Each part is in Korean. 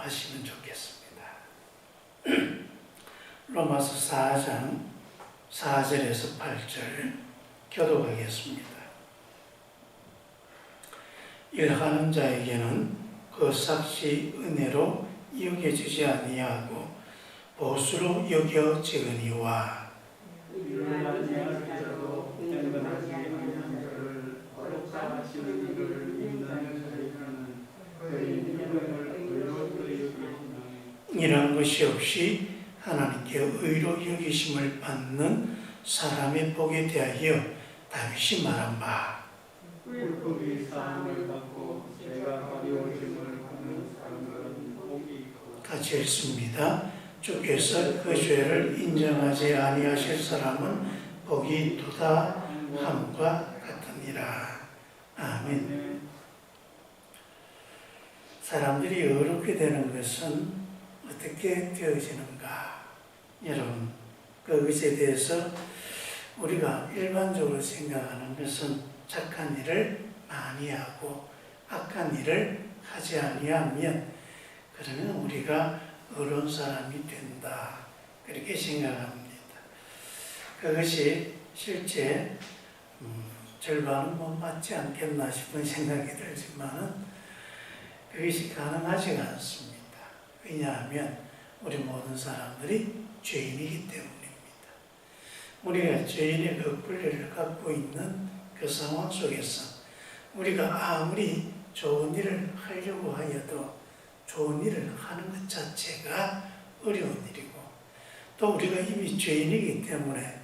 하시면 좋겠습니다. 로마서 4장 4절에서 8절 교독하겠습니다. 일하는 자에게는 그 삭시 은혜로 여겨지지 아니하고 보수로 여겨지거니와 이런 것이 없이 하나님께 의로 여기심을 받는 사람의 복에 대하여 다윗이 말한 바 같이 읽습니다. 주께서 그 죄를 인정하지 아니하실 사람은 복이 도다 함과 같으니라. 아멘. 사람들이 의롭게 되는 것은 어떻게 되어지는가? 여러분, 그것에 대해서 우리가 일반적으로 생각하는 것은 착한 일을 많이 하고 악한 일을 하지 아니하면 그러면 우리가 의로운 사람이 된다, 그렇게 생각합니다. 그것이 실제 절반은 맞지 않겠나 싶은 생각이 들지만은 그것이 가능하지가 않습니다. 왜냐하면 우리 모든 사람들이 죄인이기 때문입니다. 우리가 죄인의 그 권리를 갖고 있는 그 상황 속에서 우리가 아무리 좋은 일을 하려고 하여도 좋은 일을 하는 것 자체가 어려운 일이고, 또 우리가 이미 죄인이기 때문에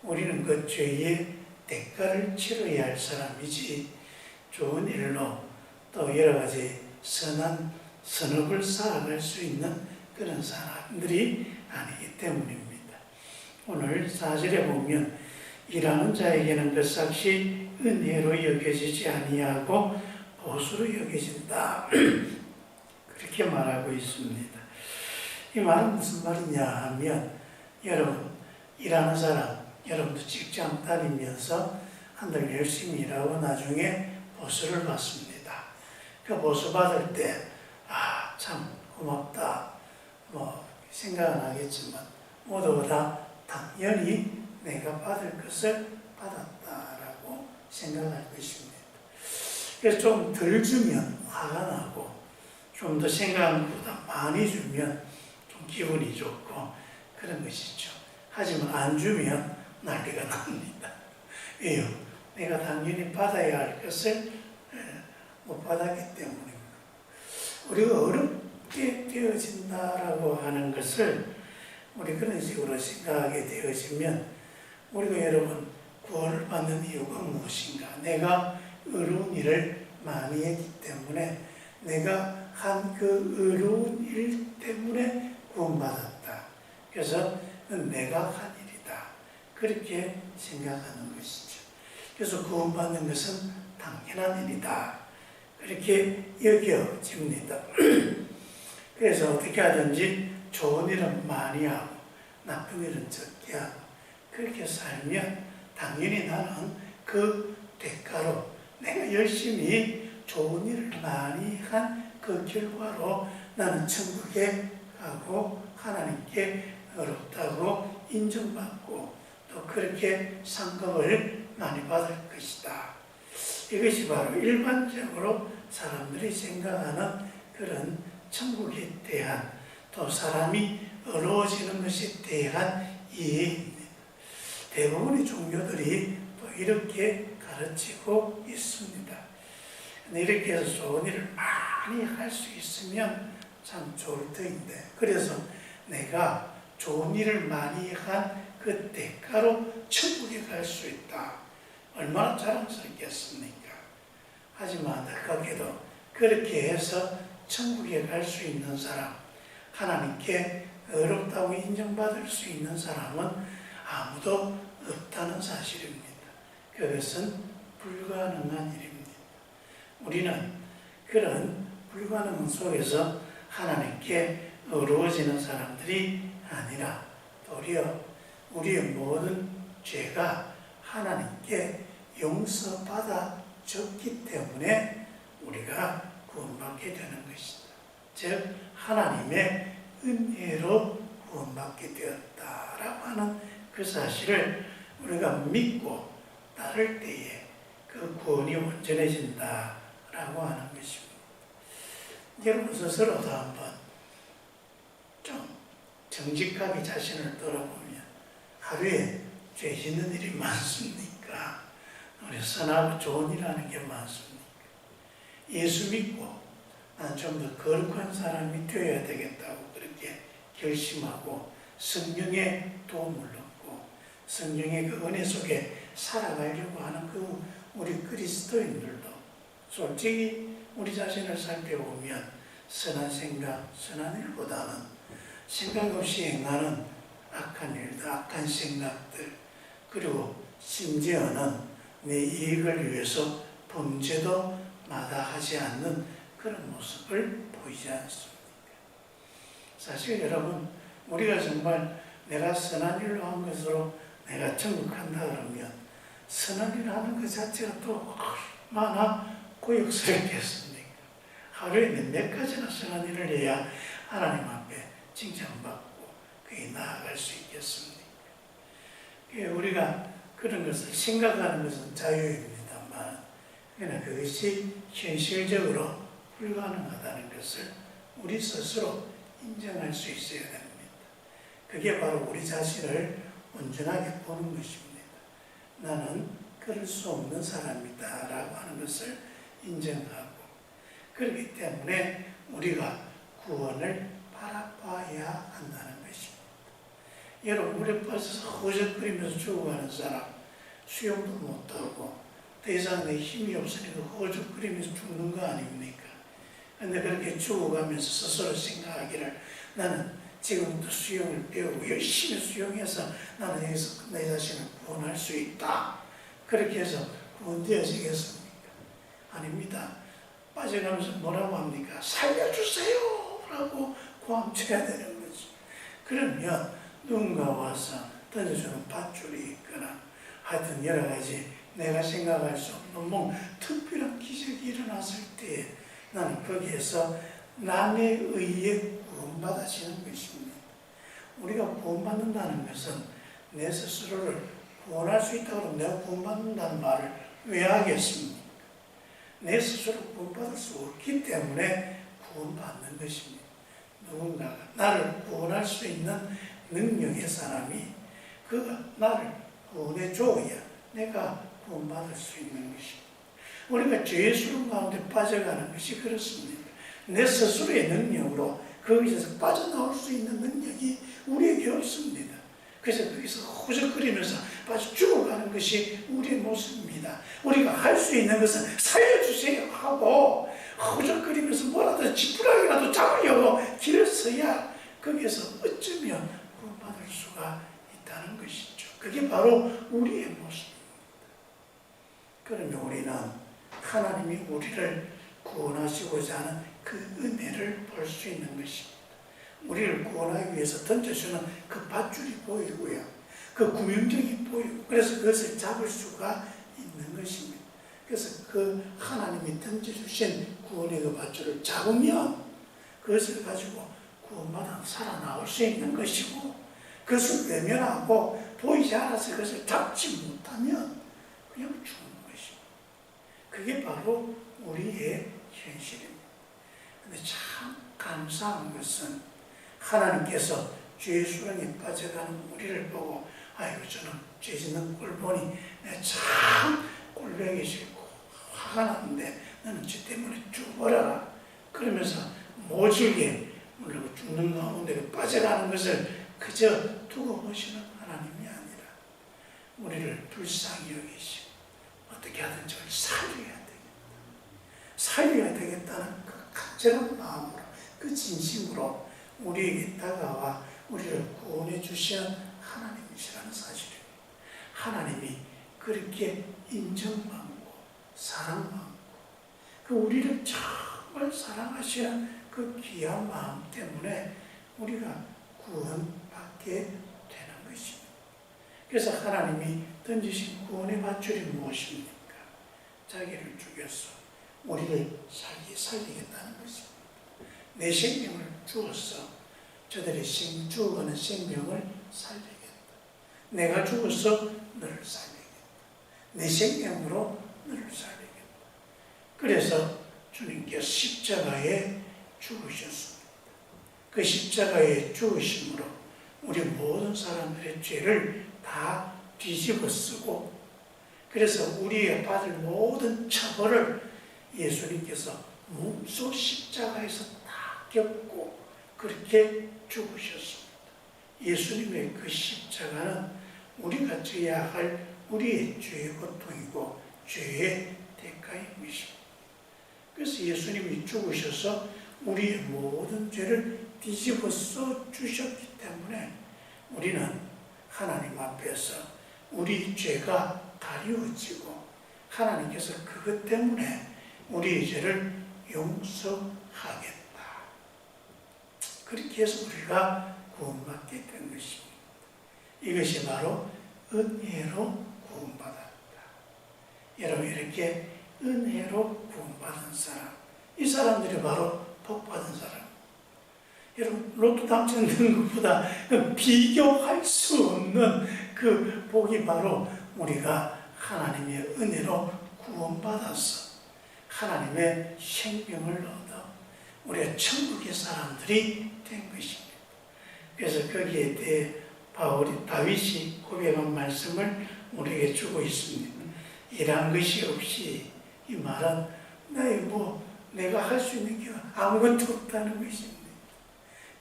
우리는 그 죄의 대가를 치러야 할 사람이지, 좋은 일로 또 여러 가지 선한 선업을 쌓아갈 수 있는 그런 사람들이 아니기 때문입니다. 오늘 4절에 보면 일하는 자에게는 그 삭시 은혜로 여겨지지 아니하고 보수로 여겨진다, 그렇게 말하고 있습니다. 이 말은 무슨 말이냐 하면, 여러분 일하는 사람, 여러분도 직장 다니면서 한 달 열심히 일하고 나중에 보수를 받습니다. 그 보수 받을 때 참 고맙다 생각은 하겠지만 모두가 다 당연히 내가 받을 것을 받았다라고 생각할 것입니다. 그래서 좀 덜 주면 화가 나고, 좀 더 생각한 것보다 많이 주면 좀 기분이 좋고 그런 것이죠. 하지만 안 주면 난리가 납니다. 왜요? 내가 당연히 받아야 할 것을 못 받았기 때문입니다. 우리가 어렵게 되어진다라고 하는 것을 우리 그런 식으로 생각하게 되어지면, 우리가 여러분 구원을 받는 이유가 무엇인가? 내가 의로운 일을 많이 했기 때문에, 내가 한 그 의로운 일 때문에 구원받았다. 그래서 내가 한 일이다, 그렇게 생각하는 것이죠. 그래서 구원받는 것은 당연한 일이다, 그렇게 여겨집니다. 그래서 어떻게 하든지 좋은 일은 많이 하고 나쁜 일은 적게 하고 그렇게 살면 당연히 나는 그 대가로, 내가 열심히 좋은 일을 많이 한 그 결과로 나는 천국에 가고 하나님께 의롭다고 인정받고 또 그렇게 상급을 많이 받을 것이다. 이것이 바로 일반적으로 사람들이 생각하는 그런 천국에 대한, 또 사람이 의로워지는 것에 대한 이해입니다. 대부분의 종교들이 또 이렇게 가르치고 있습니다. 이렇게 해서 좋은 일을 많이 할 수 있으면 참 좋을 터인데, 그래서 내가 좋은 일을 많이 한 그 대가로 천국에 갈 수 있다, 얼마나 자랑스럽겠습니까? 하지만 안타깝게도 그렇게 해서 천국에 갈 수 있는 사람, 하나님께 의롭다고 인정받을 수 있는 사람은 아무도 없다는 사실입니다. 그것은 불가능한 일입니다. 우리는 그런 불가능 속에서 하나님께 의로워지는 사람들이 아니라 도리어 우리의 모든 죄가 하나님께 용서받아졌기 때문에 우리가 구원받게 되는 것이다. 즉 하나님의 은혜로 구원받게 되었다라고 하는 그 사실을 우리가 믿고 따를 때에 그 구원이 온전해진다라고 하는 것입니다. 여러분 스스로도 한번 좀 정직하게 자신을 돌아보면 하루에 죄 짓는 일이 많습니까? 우리 선하고 좋은 일 하는 게 많습니까? 예수 믿고 난 좀 더 거룩한 사람이 되어야 되겠다고 그렇게 결심하고 성령의 도움을 얻고 성령의 그 은혜 속에 살아가려고 하는 그 우리 그리스도인들도 솔직히 우리 자신을 살펴보면 선한 생각, 선한 일보다는 생각 없이 행하는 악한 일들, 악한 생각들, 그리고 심지어는 내 이익을 위해서 범죄도 마다하지 않는 그런 모습을 보이지 않습니까? 사실 여러분, 우리가 정말 내가 선한 일로 한 것으로 내가 천국 간다 그러면 선한 일 하는 것 자체가 또 얼마나 고역스럽겠습니까? 하루에 몇 가지나 선한 일을 해야 하나님 앞에 칭찬받고 그에 나아갈 수 있겠습니까? 우리가 그런 것을 생각하는 것은 자유입니다만 그러나 그것이 현실적으로 불가능하다는 것을 우리 스스로 인정할 수 있어야 됩니다. 그게 바로 우리 자신을 온전하게 보는 것입니다. 나는 그럴 수 없는 사람이다 라고 하는 것을 인정하고 그렇기 때문에 우리가 구원을 바라봐야 한다는 것입니다. 여러분 물에 빠져서 허적거리면서 죽어가는 사람 수영도 못하고 더 이상 내 힘이 없으니까 허적거리면서 죽는 거 아닙니까? 그런데 그렇게 죽어가면서 스스로 생각하기를 나는 지금부터 수영을 배우고 열심히 수영해서 나는 여기서 내 자신을 구원할 수 있다. 그렇게 해서 구원되어지겠습니까? 아닙니다. 빠져가면서 뭐라고 합니까? 살려주세요! 라고 고함쳐야 되는 거지. 그러면 누군가 와서 던져주는 밧줄이 있거나 하여튼 여러 가지 내가 생각할 수 없는 뭐 특별한 기적이 일어났을 때 나는 거기에서 남의 의에 구원받아지는 것입니다. 우리가 구원받는다는 것은 내 스스로를 구원할 수 있다고 하면 내가 구원받는다는 말을 왜 하겠습니까? 내 스스로 구원받을 수 없기 때문에 구원받는 것입니다. 누군가가 나를 구원할 수 있는 능력의 사람이 그가 나를 구원해 줘야 내가 구원받을 수 있는 것입니다. 우리가 죄의 수렁 가운데 빠져가는 것이 그렇습니다. 내 스스로의 능력으로 거기서 빠져나올 수 있는 능력이 우리에게 없습니다. 그래서 거기서 호적거리면서 빠져 죽어가는 것이 우리의 모습입니다. 우리가 할 수 있는 것은 살려주세요 하고 호적거리면서 뭐라도 지푸라기라도 잡으려고 길을 서야 거기에서 어쩌면 구원받을 수가 있다는 것이죠. 그게 바로 우리의 모습입니다. 그러면 우리는 하나님이 우리를 구원하시고자 하는 그 은혜를 볼 수 있는 것입니다. 우리를 구원하기 위해서 던져주는 그 밧줄이 보이고요. 그 구명정이 보이고 그래서 그것을 잡을 수가 있는 것입니다. 그래서 그 하나님이 던져주신 구원의 그 밧줄을 잡으면 그것을 가지고 구원받아 살아나올 수 있는 것이고 그것을 외면하고 보이지 않아서 그것을 잡지 못하면 그냥 죽는 것입니다. 그게 바로 우리의 현실입니다. 그런데 참 감사한 것은 하나님께서 죄의 수렁에 빠져가는 우리를 보고 아이고 저는 죄 짓는 꼴 보니 참 꼴보기 싫고 화가 나는데 너는 죄 때문에 죽어라 그러면서 모질게 물론 죽는 가운데 빠져가는 것을 그저 두고 보시는 하나님이 아니라 우리를 불쌍히 여기시고 어떻게 하든 저를 살려야 되겠다는 그 간절한 마음으로 그 진심으로 우리에게 다가와 우리를 구원해 주시는 하나님이시라는 사실입니다. 하나님이 그렇게 인정받고 사랑받고 그 우리를 정말 사랑하시는 그 귀한 마음 때문에 우리가 구원받게 되는 것입니다. 그래서 하나님이 던지신 구원의 밧줄이 무엇입니까? 자기를 죽여서 우리를 살리겠다는 것입니다. 내 생명을 주어서 저들의 죽어가는 생명을 살리겠다. 내가 죽어서 너를 살리겠다. 내 생명으로 너를 살리겠다. 그래서 주님께서 십자가에 죽으셨습니다. 그 십자가에 죽으심으로 우리 모든 사람들의 죄를 다 뒤집어 쓰고, 그래서 우리의 받을 모든 처벌을 예수님께서 몸소 십자가에서 다 겪고 그렇게 죽으셨습니다. 예수님의 그 십자가는 우리가 져야 할 우리의 죄의 고통이고 죄의 대가인 것입니다. 그래서 예수님이 죽으셔서 우리의 모든 죄를 뒤집어 써 주셨기 때문에 우리는 하나님 앞에서 우리 죄가 가리워지고 하나님께서 그것 때문에 우리의 죄를 용서하겠다. 그렇게 해서 우리가 구원받게 된 것입니다. 이것이 바로 은혜로 구원받았다. 여러분, 이렇게 은혜로 구원받은 사람, 이 사람들이 바로 복받은 사람. 여러분, 로또 당첨되는 것보다 비교할 수 없는 그 복이 바로 우리가 하나님의 은혜로 구원받아서 하나님의 생명을 얻어 우리가 천국의 사람들이 된 것입니다. 그래서 거기에 대해 다윗이 고백한 말씀을 우리에게 주고 있습니다. 일한 것이 없이, 이 말은 내가 할 수 있는 게 아무것도 없다는 것입니다.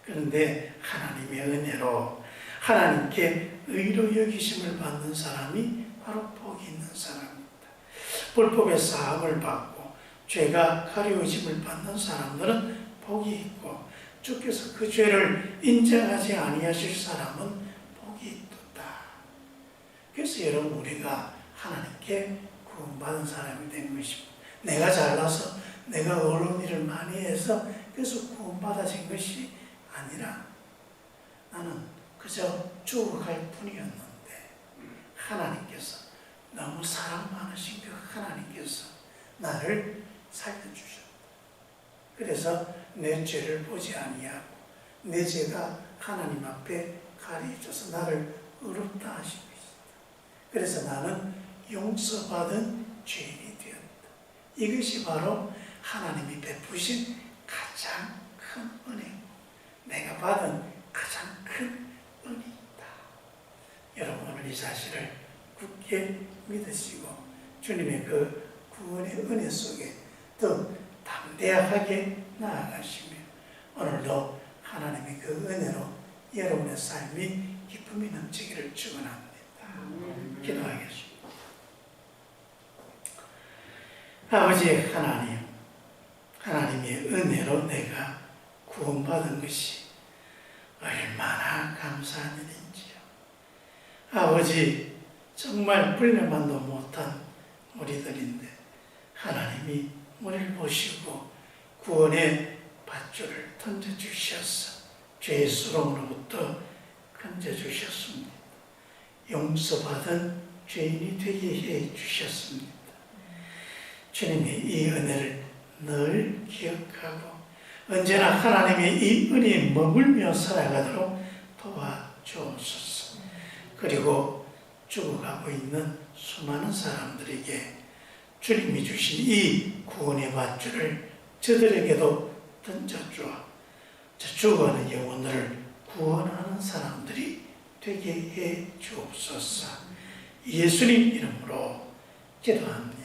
그런데 하나님의 은혜로 하나님께 의로 여기심을 받는 사람이 바로 복이 있는 사람입니다. 불법의 사함을 받고 죄가 가리워짐을 받는 사람들은 복이 있고, 주께서 그 죄를 인정하지 아니하실 사람은 복이 있다. 그래서 여러분, 우리가 하나님께 구원받은 사람이 된 것입니다. 내가 잘나서 내가 어려운 일을 많이 해서 그래서 구원받아진 것이 아니라 나는 그저 죽어갈 뿐이었는데 하나님께서, 너무 사랑 많으신 그 하나님께서 나를 살려주셨다. 그래서 내 죄를 보지 아니하고 내 죄가 하나님 앞에 가려져서 나를 의롭다 하신 것이다. 그래서 나는 용서받은 죄인이 되었다. 이것이 바로 하나님이 베푸신 가장 큰 은혜고 내가 받은 가장 큰 은혜이다. 여러분, 오늘 이 사실을 굳게 믿으시고 주님의 그 구원의 은혜 속에 더 담대하게 나아가시며 오늘도 하나님의 그 은혜로 여러분의 삶이 기쁨이 넘치기를 축원합니다. 기도하겠습니다. 아버지 하나님, 하나님의 은혜로 내가 구원받은 것이 얼마나 감사한 일인지요. 아버지, 정말 불려만도 못한 우리들인데 하나님이 우리를 보시고 구원의 밧줄을 던져주셔서 죄의 수렁으로부터 건져주셨습니다. 용서받은 죄인이 되게 해주셨습니다. 주님의 이 은혜를 늘 기억하고 언제나 하나님의 이 은혜에 머물며 살아가도록 도와주옵소서. 그리고 죽어가고 있는 수많은 사람들에게 주님이 주신 이 구원의 밧줄을 저들에게도 던져주어 죽어가는 영혼들을 구원하는 사람들이 되게 해 주옵소서. 예수님 이름으로 기도합니다.